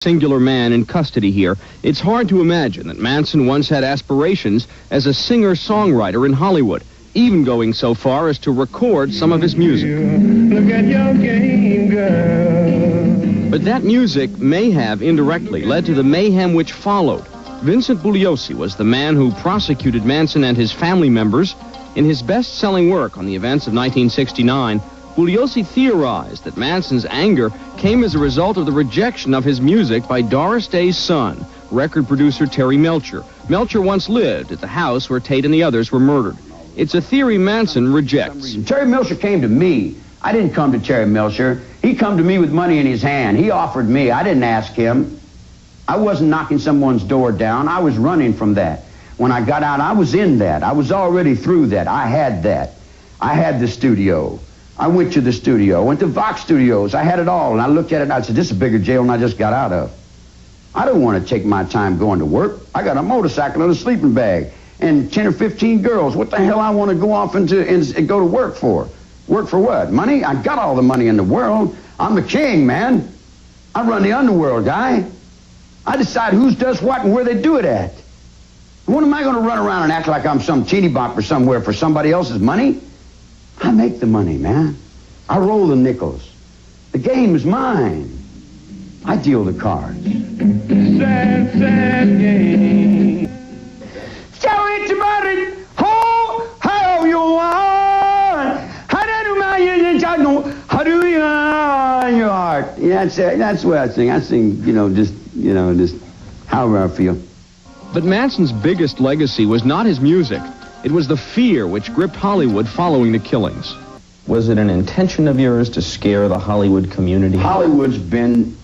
Singular man in custody here, it's hard to imagine that Manson once had aspirations as a singer-songwriter in Hollywood, even going so far as to record some of his music. Look at your game, girl. But that music may have indirectly led to the mayhem which followed. Vincent Bugliosi was the man who prosecuted Manson and his family members. In his best-selling work on the events of 1969, Bugliosi theorized that Manson's anger came as a result of the rejection of his music by Doris Day's son, record producer Terry Melcher. Melcher once lived at the house where Tate and the others were murdered. It's a theory Manson rejects. Terry Melcher came to me. I didn't come to Terry Melcher. He come to me with money in his hand. He offered me. I didn't ask him. I wasn't knocking someone's door down. I was running from that. When I got out, I was in that. I was already through that. I had that. I had the studio. I went to the studio, went to Vox Studios. I had it all, and I looked at it, and I said, this is a bigger jail than I just got out of. I don't want to take my time going to work. I got a motorcycle and a sleeping bag and 10 or 15 girls. What the hell I want to go off and go to work for? Work for what? Money? I got all the money in the world. I'm the king, man. I run the underworld, guy. I decide who does what and where they do it at. When am I going to run around and act like I'm some teeny bopper somewhere for somebody else's money? I make the money, man. I roll the nickels. The game is mine. I deal the cards. Sad, sad game. So it's about it. How you want? How do you on your heart? Yeah, that's what I sing. I sing, just however I feel. But Manson's biggest legacy was not his music. It was the fear which gripped Hollywood following the killings. Was it an intention of yours to scare the Hollywood community? Hollywood's been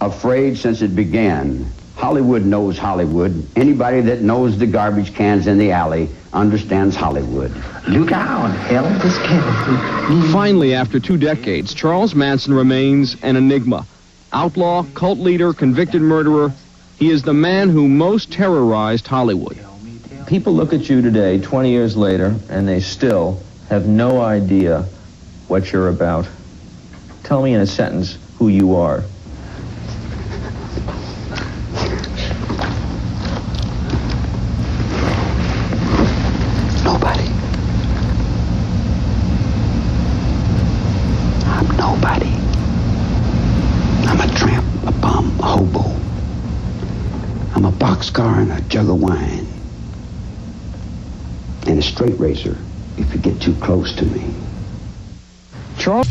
afraid since it began. Hollywood knows Hollywood. Anybody that knows the garbage cans in the alley understands Hollywood. Look out, helpless careful. Finally, after 2 decades, Charles Manson remains an enigma. Outlaw, cult leader, convicted murderer. He is the man who most terrorized Hollywood. People look at you today, 20 years later, and they still have no idea what you're about. Tell me in a sentence who you are. Nobody. I'm nobody. I'm a tramp, a bum, a hobo. I'm a boxcar and a jug of wine. And a straight razor if you get too close to me. Charles